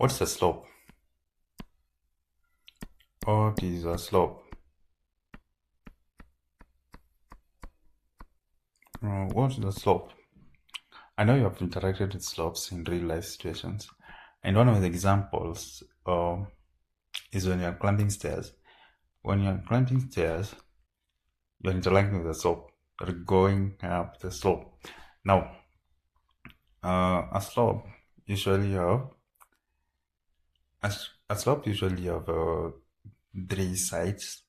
What's the slope? What is a slope? What's the slope? I know you have interacted with slopes in real life situations, and one of the examples is when you're climbing stairs. When you're climbing stairs, you're interacting with the slope, you're going up the slope. Now, a slope usually have three sides.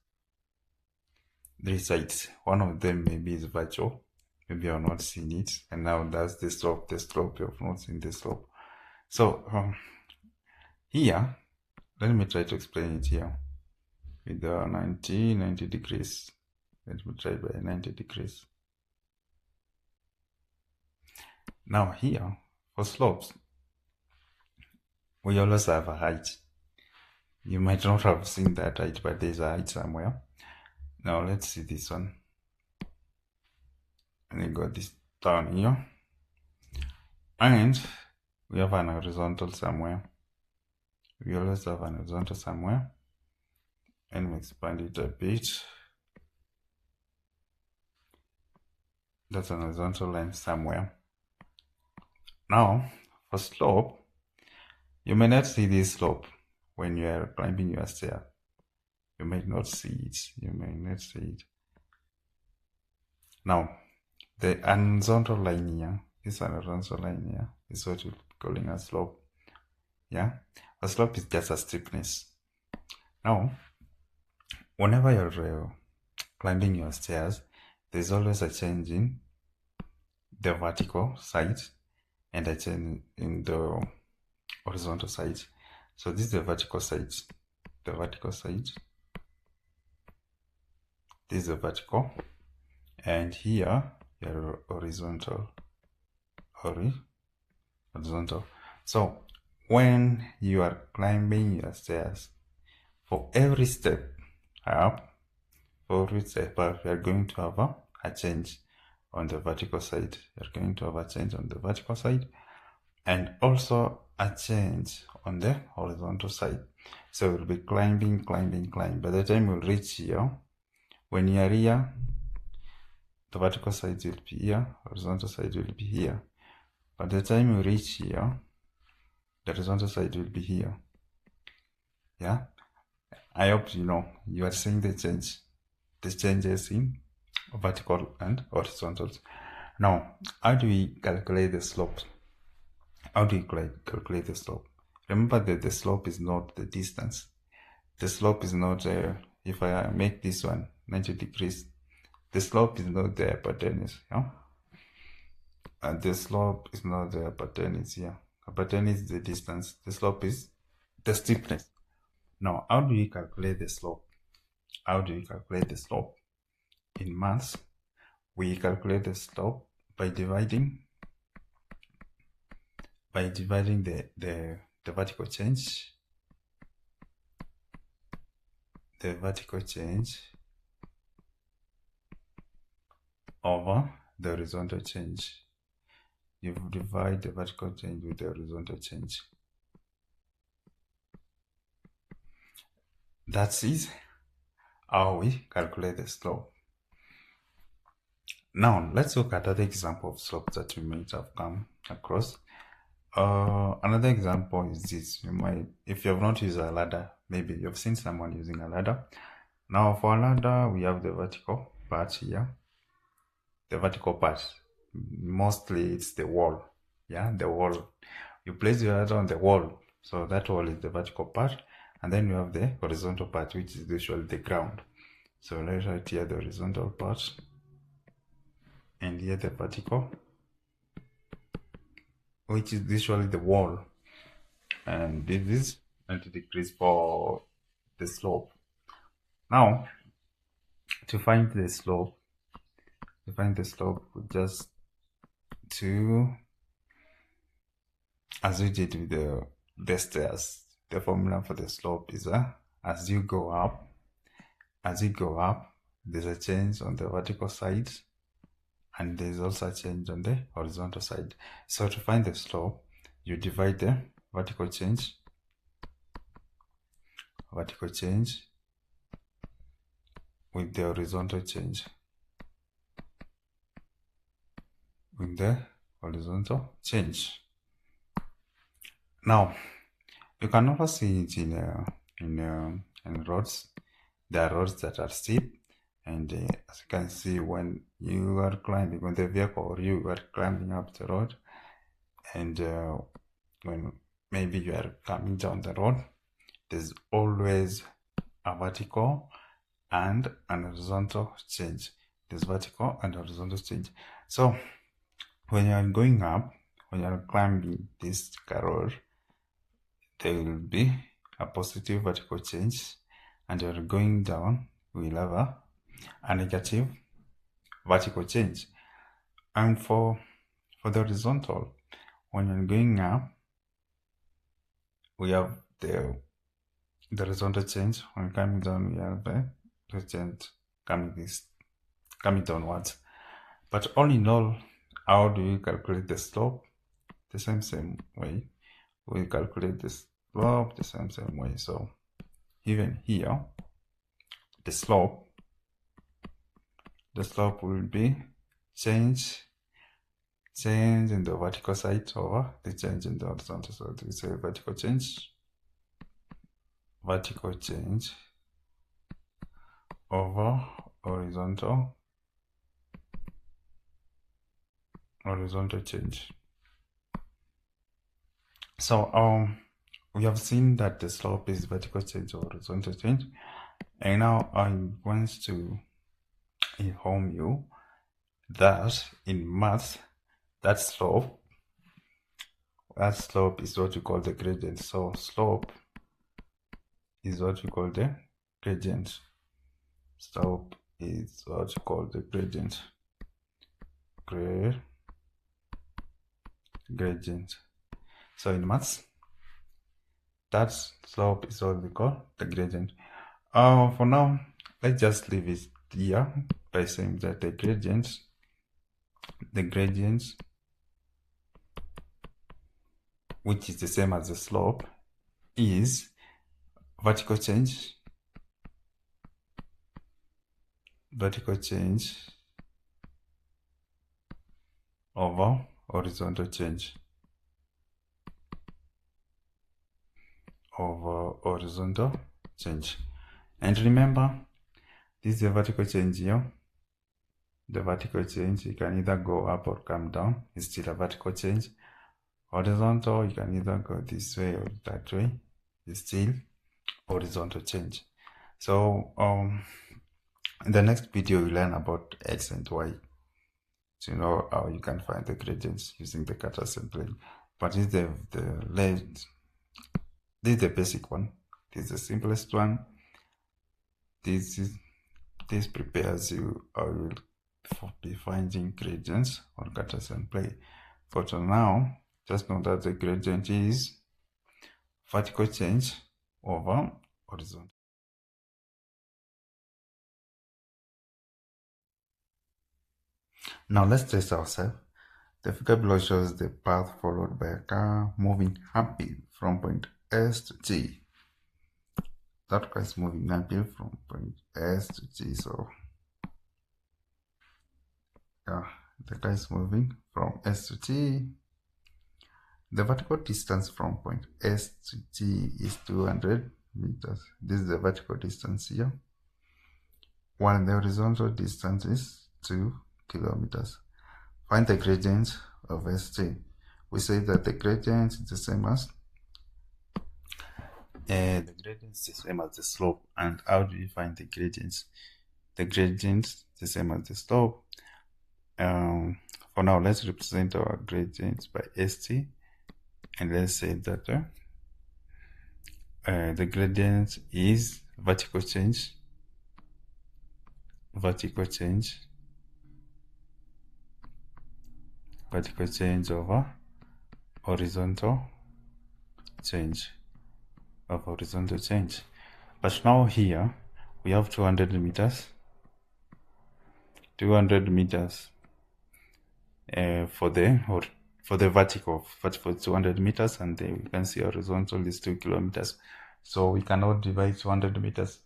One of them maybe is virtual. Maybe you have not seen it, and now that's the slope. The slope, you have not seen the slope. So here, let me try to explain it here with the 90 degrees. Let me try by 90 degrees. Now here, for slopes, we always have a height. You might not have seen that height, but there's a height somewhere. Now let's see this one. And we got this down here. And we have an horizontal somewhere. We always have an horizontal somewhere. And we expand it a bit. That's an horizontal line somewhere. Now, for slope, you may not see this slope when you are climbing your stair. You may not see it. Now, the horizontal line here, this horizontal line here, is what we're calling a slope. Yeah? A slope is just a steepness. Now, whenever you're climbing your stairs, there's always a change in the vertical side and a change in the horizontal side. So this is the vertical side. This is the vertical, and here your horizontal. So when you are climbing your stairs, for every step up, you are going to have a change on the vertical side. You're going to have a change on the vertical side, and also a change on the horizontal side. So we'll be climbing. By the time we'll reach here, when you are here, the vertical side will be here, horizontal side will be here. By the time you reach here, the horizontal side will be here. Yeah, I hope you know you are seeing the changes in vertical and horizontals. Now, how do we calculate the slope? Remember that the slope is not the distance. The slope is not, if I make this one 90 degrees, the slope is not the hypotenuse. Yeah? And the slope is not the hypotenuse here. Hypotenuse is the distance. The slope is the steepness. Now, how do we calculate the slope? In maths, we calculate the slope by dividing the vertical change. The vertical change over the horizontal change. You divide the vertical change with the horizontal change. That is how we calculate the slope. Now, let's look at other example of slopes that you might have come across. Another example is this. If you have not used a ladder, maybe you've seen someone using a ladder. Now, for a ladder, we have the vertical part here. The vertical part, mostly it's the wall. Yeah, the wall. You place your ladder on the wall. So that wall is the vertical part, and then you have the horizontal part, which is usually the ground. So let's write here the horizontal part, and here the vertical, which is usually the wall, and this is 90 degrees for the slope. Now, to find the slope, we just do as we did with the stairs. The formula for the slope is as you go up, there's a change on the vertical side, and there's also a change on the horizontal side. So to find the slope, you divide the vertical change with the horizontal change. Now, you can also see it in roads. There are roads that are steep, and as you can see, when you are climbing with the vehicle, or you are climbing up the road, and when maybe you are coming down the road, there's always a vertical and an horizontal change. There's vertical and horizontal change. So when you are going up, when you are climbing this road, there will be a positive vertical change, and you're going down, we'll have a negative vertical change. And for the horizontal, when you're going up, we have the horizontal change. When coming down, we have the change coming downwards. But all in all, how do we calculate the slope? The same way. We calculate the slope the same way. So even here, the slope will be change in the vertical side over the change in the horizontal side. We say vertical change over horizontal change. So we have seen that the slope is vertical change or horizontal change, and now I want to inform you that in maths, that slope is what we call the gradient. So slope is what we call the gradient. Slope is what we call the gradient. Gradient. So in maths, that slope is what we call the gradient. For now, let's just leave it here by saying that the gradient, which is the same as the slope, is vertical change over horizontal change. And remember, this is the vertical change here. The vertical change, you can either go up or come down. It's still a vertical change. Horizontal, you can either go this way or that way. It's still horizontal change. So in the next video, we learn about x and y, to know how you can find the gradients using the Cartesian plane. But this is the basic one. This is the simplest one. This prepares you how you will be finding gradients on Cartesian plane. For now, just know that the gradient is vertical change over horizontal. Now let's test ourselves. The figure below shows the path followed by a car moving uphill from point S to T. That car is moving uphill from point S to T. So the car is moving from S to T. The vertical distance from point S to T is 200 meters. This is the vertical distance here, while the horizontal distance is 2 kilometers. Find the gradient of ST. We say that the gradient is the same as the gradient is the same as the slope. And how do you find the gradients? The gradient is the same as the slope. For now, let's represent our gradient by st, and let's say that the gradient is vertical change over horizontal change But now here we have 200 meters for the vertical 200 meters, and then we can see horizontal is 2 kilometers. So we cannot divide 200 meters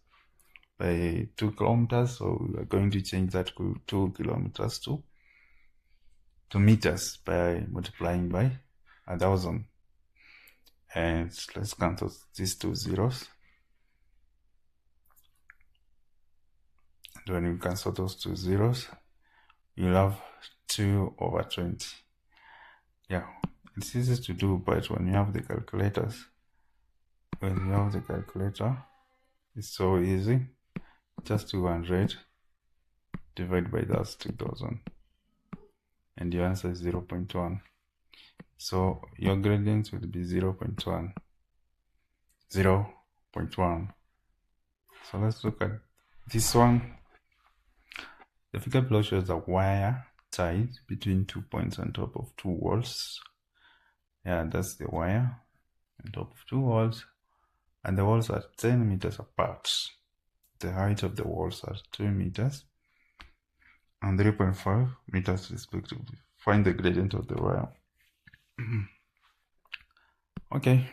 by 2 kilometers, so we are going to change that to 2 kilometers to meters by multiplying by 1,000. And let's cancel these two zeros. And when you cancel those two zeros, you'll have 2 over 20. Yeah, it's easy to do, but when you have the calculators, it's so easy. Just 200 divided by that 2,000, and the answer is 0.1. So your gradient will be 0.1. So let's look at this one. The figure below shows a wire tied between 2 points on top of 2 walls. Yeah, that's the wire on top of 2 walls, and the walls are 10 meters apart. The height of the walls are 2 meters and 3.5 meters respectively. Find the gradient of the wire. Okay,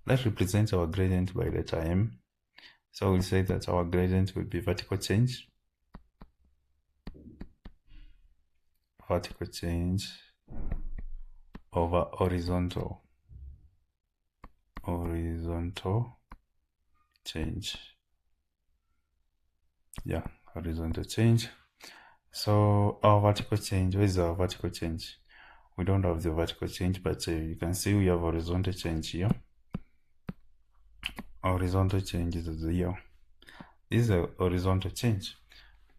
let's represent our gradient by letter M. So we'll say that our gradient will be vertical change over horizontal change. Yeah, horizontal change. So our vertical change, where is our vertical change? We don't have the vertical change, but you can see we have horizontal change here. Horizontal change is here. This is a horizontal change.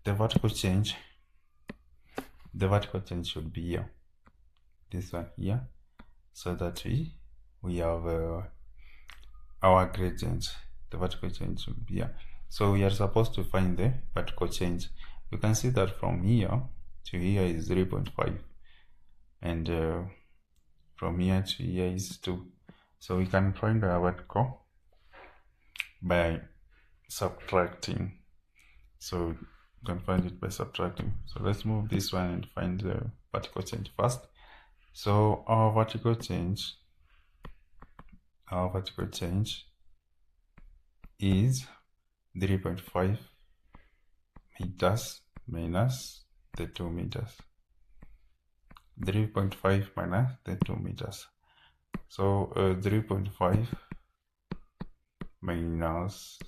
The vertical change should be here. This one here, so that we have our gradient. The vertical change should be here. So we are supposed to find the vertical change. You can see that from here to here is 3.5, and from here to here is 2. So we can find our vertical by subtracting. So you can find it by subtracting. So let's move this one and find the vertical change first. So our vertical change is 3.5 meters minus the 2 meters. 3.5 minus the 2 meters. So 3.5 minus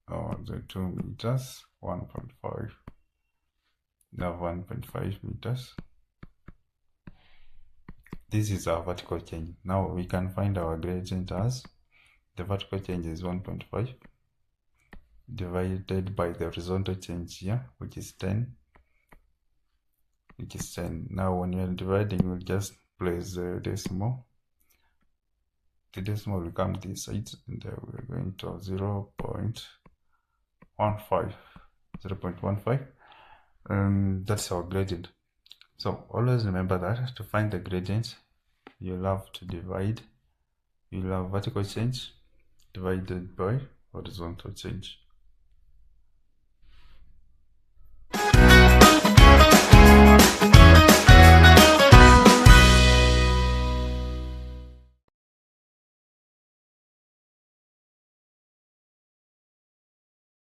the 2 meters, 1.5. Now 1.5 meters. This is our vertical change. Now we can find our gradient as the vertical change is 1.5 divided by the horizontal change here, which is 10. Now when you're dividing, we'll just place the decimal. The decimal will come this side, and we're going to 0.15. That's our gradient. So always remember that to find the gradient, you'll have to divide. You'll have vertical change divided by horizontal change.